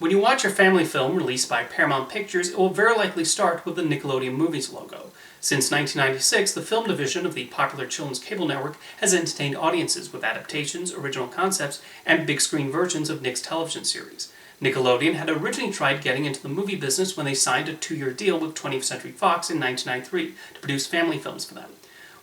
When you watch a family film released by Paramount Pictures, it will very likely start with the Nickelodeon Movies logo. Since 1996, the film division of the popular children's cable network has entertained audiences with adaptations, original concepts, and big-screen versions of Nick's television series. Nickelodeon had originally tried getting into the movie business when they signed a 2-year deal with 20th Century Fox in 1993 to produce family films for them.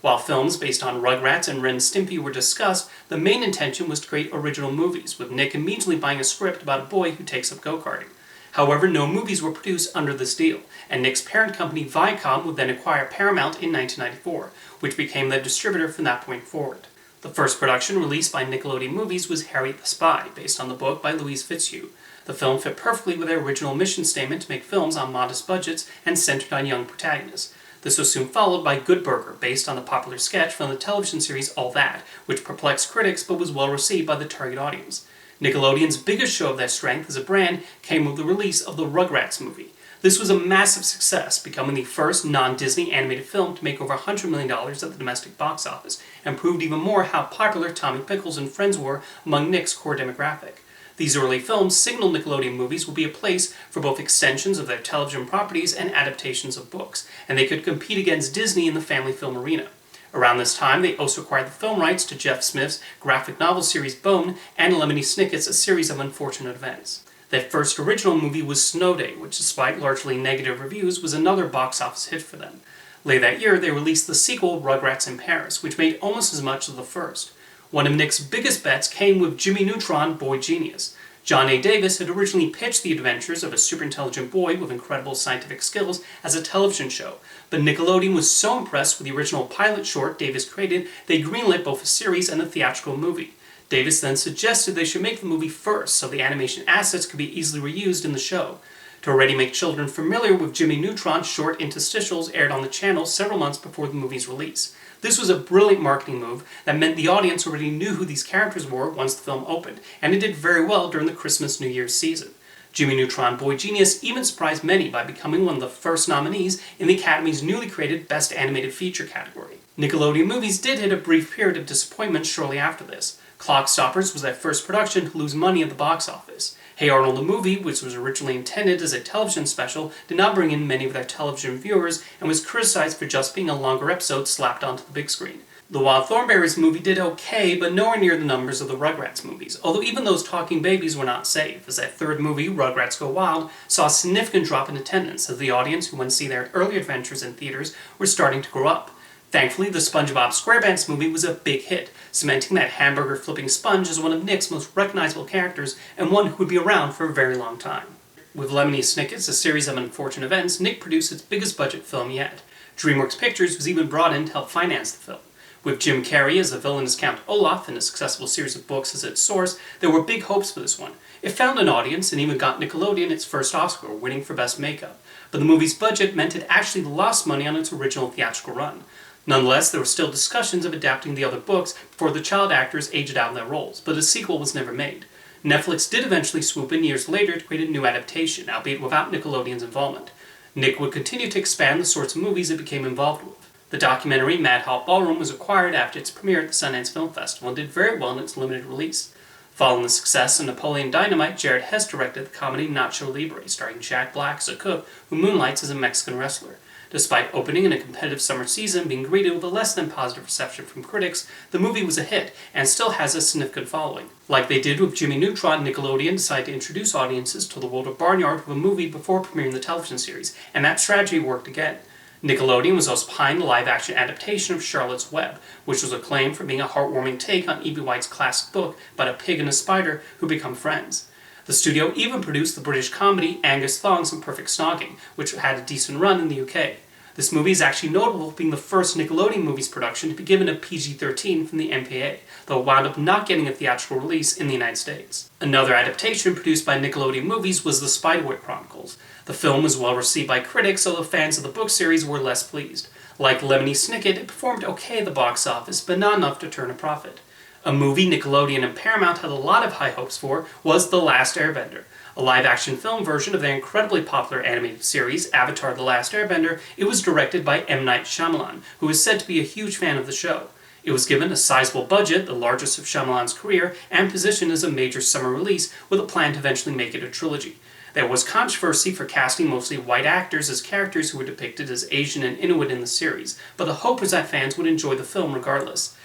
While films based on Rugrats and Ren and Stimpy were discussed, the main intention was to create original movies, with Nick immediately buying a script about a boy who takes up go-karting. However, no movies were produced under this deal, and Nick's parent company Viacom would then acquire Paramount in 1994, which became the distributor from that point forward. The first production released by Nickelodeon Movies was Harriet the Spy, based on the book by Louise Fitzhugh. The film fit perfectly with their original mission statement to make films on modest budgets and centered on young protagonists. This was soon followed by Good Burger, based on the popular sketch from the television series All That, which perplexed critics but was well received by the target audience. Nickelodeon's biggest show of their strength as a brand came with the release of the Rugrats movie. This was a massive success, becoming the first non-Disney animated film to make over $100 million at the domestic box office, and proved even more how popular Tommy Pickles and friends were among Nick's core demographic. These early films signaled Nickelodeon Movies would be a place for both extensions of their television properties and adaptations of books, and they could compete against Disney in the family film arena. Around this time, they also acquired the film rights to Jeff Smith's graphic novel series Bone and Lemony Snicket's A Series of Unfortunate Events. Their first original movie was Snow Day, which despite largely negative reviews was another box office hit for them. Later that year, they released the sequel Rugrats in Paris, which made almost as much as the first. One of Nick's biggest bets came with Jimmy Neutron, Boy Genius. John A. Davis had originally pitched the adventures of a super-intelligent boy with incredible scientific skills as a television show, but Nickelodeon was so impressed with the original pilot short Davis created, they greenlit both a series and a theatrical movie. Davis then suggested they should make the movie first, so the animation assets could be easily reused in the show. To already make children familiar with Jimmy Neutron, short interstitials aired on the channel several months before the movie's release. This was a brilliant marketing move that meant the audience already knew who these characters were once the film opened, and it did very well during the Christmas-New Year's season. Jimmy Neutron Boy Genius even surprised many by becoming one of the first nominees in the Academy's newly created Best Animated Feature category. Nickelodeon Movies did hit a brief period of disappointment shortly after this. Clockstoppers was their first production to lose money at the box office. Hey Arnold the Movie, which was originally intended as a television special, did not bring in many of their television viewers and was criticized for just being a longer episode slapped onto the big screen. The Wild Thornberrys movie did okay, but nowhere near the numbers of the Rugrats movies, although even those talking babies were not safe, as that third movie, Rugrats Go Wild, saw a significant drop in attendance as the audience who went to see their early adventures in theaters were starting to grow up. Thankfully, the SpongeBob SquarePants movie was a big hit, cementing that hamburger-flipping sponge as one of Nick's most recognizable characters and one who would be around for a very long time. With Lemony Snicket's A Series of Unfortunate Events, Nick produced its biggest budget film yet. DreamWorks Pictures was even brought in to help finance the film. With Jim Carrey as the villainous Count Olaf and a successful series of books as its source, there were big hopes for this one. It found an audience and even got Nickelodeon its first Oscar, winning for Best Makeup. But the movie's budget meant it actually lost money on its original theatrical run. Nonetheless, there were still discussions of adapting the other books before the child actors aged out in their roles, but a sequel was never made. Netflix did eventually swoop in years later to create a new adaptation, albeit without Nickelodeon's involvement. Nick would continue to expand the sorts of movies it became involved with. The documentary Mad Hot Ballroom was acquired after its premiere at the Sundance Film Festival and did very well in its limited release. Following the success of Napoleon Dynamite, Jared Hess directed the comedy Nacho Libre, starring Jack Black as a cook who moonlights as a Mexican wrestler. Despite opening in a competitive summer season being greeted with a less than positive reception from critics, the movie was a hit and still has a significant following. Like they did with Jimmy Neutron, Nickelodeon decided to introduce audiences to the world of Barnyard with a movie before premiering the television series, and that strategy worked again. Nickelodeon was also behind the live-action adaptation of Charlotte's Web, which was acclaimed for being a heartwarming take on E.B. White's classic book about a pig and a spider who become friends. The studio even produced the British comedy Angus Thongs and Perfect Snogging, which had a decent run in the UK. This movie is actually notable for being the first Nickelodeon Movies production to be given a PG-13 from the MPA, though it wound up not getting a theatrical release in the United States. Another adaptation produced by Nickelodeon Movies was The Spiderwick Chronicles. The film was well received by critics, although fans of the book series were less pleased. Like Lemony Snicket, it performed okay at the box office, but not enough to turn a profit. A movie Nickelodeon and Paramount had a lot of high hopes for was The Last Airbender. A live-action film version of their incredibly popular animated series, Avatar: The Last Airbender, it was directed by M. Night Shyamalan, who is said to be a huge fan of the show. It was given a sizable budget, the largest of Shyamalan's career, and positioned as a major summer release with a plan to eventually make it a trilogy. There was controversy for casting mostly white actors as characters who were depicted as Asian and Inuit in the series, but the hope was that fans would enjoy the film regardless.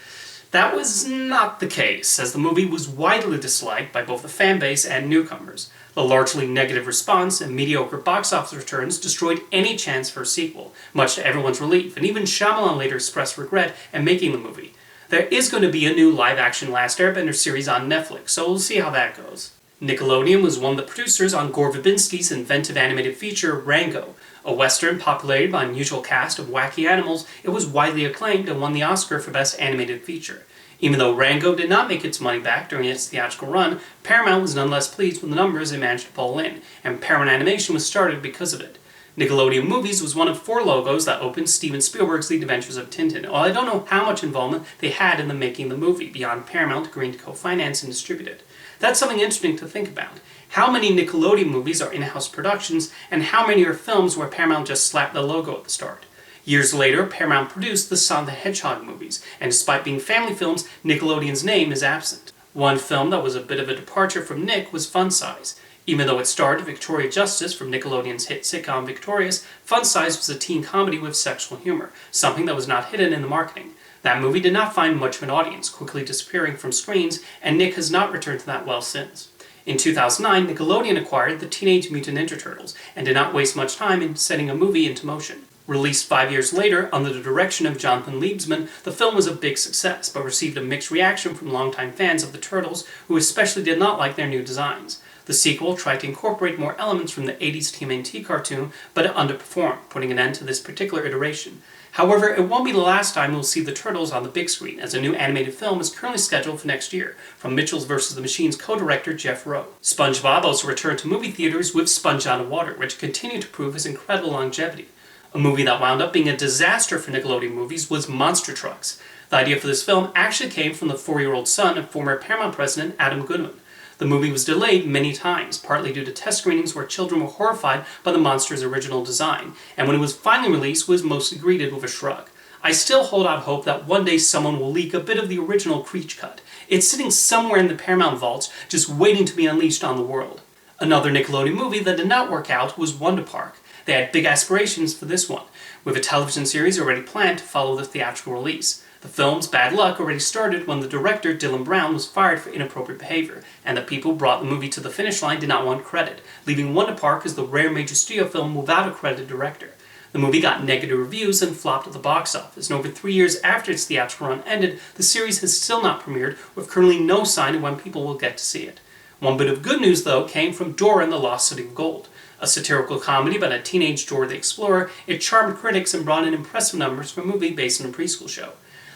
That was not the case, as the movie was widely disliked by both the fanbase and newcomers. The largely negative response and mediocre box office returns destroyed any chance for a sequel, much to everyone's relief, and even Shyamalan later expressed regret at making the movie. There is going to be a new live-action Last Airbender series on Netflix, so we'll see how that goes. Nickelodeon was one of the producers on Gore Verbinski's inventive animated feature, Rango. A western populated by an unusual cast of wacky animals, it was widely acclaimed and won the Oscar for Best Animated Feature. Even though Rango did not make its money back during its theatrical run, Paramount was nonetheless pleased with the numbers it managed to pull in, and Paramount Animation was started because of it. Nickelodeon Movies was one of 4 logos that opened Steven Spielberg's The Adventures of Tintin. While I don't know how much involvement they had in the making of the movie, beyond Paramount agreeing to co-finance and distribute it. That's something interesting to think about. How many Nickelodeon movies are in-house productions, and how many are films where Paramount just slapped the logo at the start? Years later, Paramount produced the Sonic the Hedgehog movies, and despite being family films, Nickelodeon's name is absent. One film that was a bit of a departure from Nick was Fun Size. Even though it starred Victoria Justice from Nickelodeon's hit sitcom Victorious, Fun Size was a teen comedy with sexual humor, something that was not hidden in the marketing. That movie did not find much of an audience, quickly disappearing from screens, and Nick has not returned to that well since. In 2009, Nickelodeon acquired the Teenage Mutant Ninja Turtles, and did not waste much time in setting a movie into motion. Released 5 years later, under the direction of Jonathan Liebesman, the film was a big success, but received a mixed reaction from longtime fans of the Turtles, who especially did not like their new designs. The sequel tried to incorporate more elements from the 80s TMNT cartoon, but it underperformed, putting an end to this particular iteration. However, it won't be the last time we'll see the Turtles on the big screen, as a new animated film is currently scheduled for next year, from Mitchell's vs. the Machines co-director Jeff Rowe. SpongeBob also returned to movie theaters with Sponge Out of Water, which continued to prove his incredible longevity. A movie that wound up being a disaster for Nickelodeon movies was Monster Trucks. The idea for this film actually came from the 4-year-old son of former Paramount president Adam Goodman. The movie was delayed many times, partly due to test screenings where children were horrified by the monster's original design, and when it was finally released, was mostly greeted with a shrug. I still hold out hope that one day someone will leak a bit of the original Creech cut. It's sitting somewhere in the Paramount vaults, just waiting to be unleashed on the world. Another Nickelodeon movie that did not work out was Wonder Park. They had big aspirations for this one, with a television series already planned to follow the theatrical release. The film's bad luck already started when the director, Dylan Brown, was fired for inappropriate behavior, and the people who brought the movie to the finish line did not want credit, leaving Wonder Park as the rare major studio film without a credited director. The movie got negative reviews and flopped at the box office, and over 3 years after its theatrical run ended, the series has still not premiered, with currently no sign of when people will get to see it. One bit of good news, though, came from Dora and the Lost City of Gold. A satirical comedy about a teenage Dora the Explorer, it charmed critics and brought in impressive numbers for a movie based on a preschool show.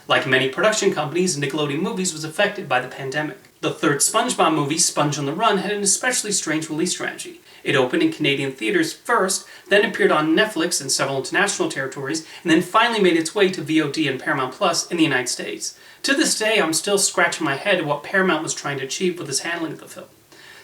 Like many production companies, Nickelodeon Movies was affected by the pandemic. The third SpongeBob movie, Sponge on the Run, had an especially strange release strategy. It opened in Canadian theaters first, then appeared on Netflix and several international territories, and then finally made its way to VOD and Paramount Plus in the United States. To this day, I'm still scratching my head at what Paramount was trying to achieve with its handling of the film.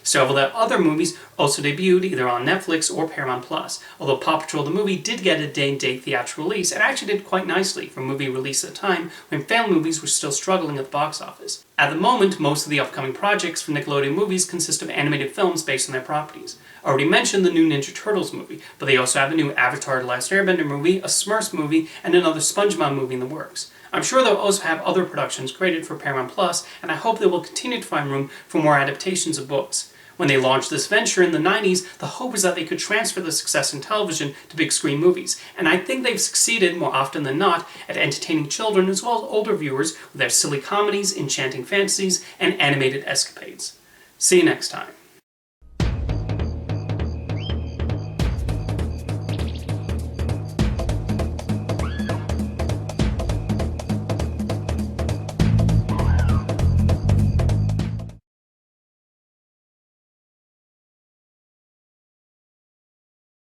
Several other movies also debuted either on Netflix or Paramount Plus, although Paw Patrol the movie did get a day-and-date theatrical release and actually did quite nicely for a movie release at a time when family movies were still struggling at the box office. At the moment, most of the upcoming projects for Nickelodeon Movies consist of animated films based on their properties. I already mentioned the new Ninja Turtles movie, but they also have a new Avatar: The Last Airbender movie, a Smurfs movie, and another SpongeBob movie in the works. I'm sure they'll also have other productions created for Paramount Plus, and I hope they will continue to find room for more adaptations of books. When they launched this venture in the 90s, the hope was that they could transfer the success in television to big screen movies, and I think they've succeeded more often than not at entertaining children as well as older viewers with their silly comedies, enchanting fantasies, and animated escapades. See you next time.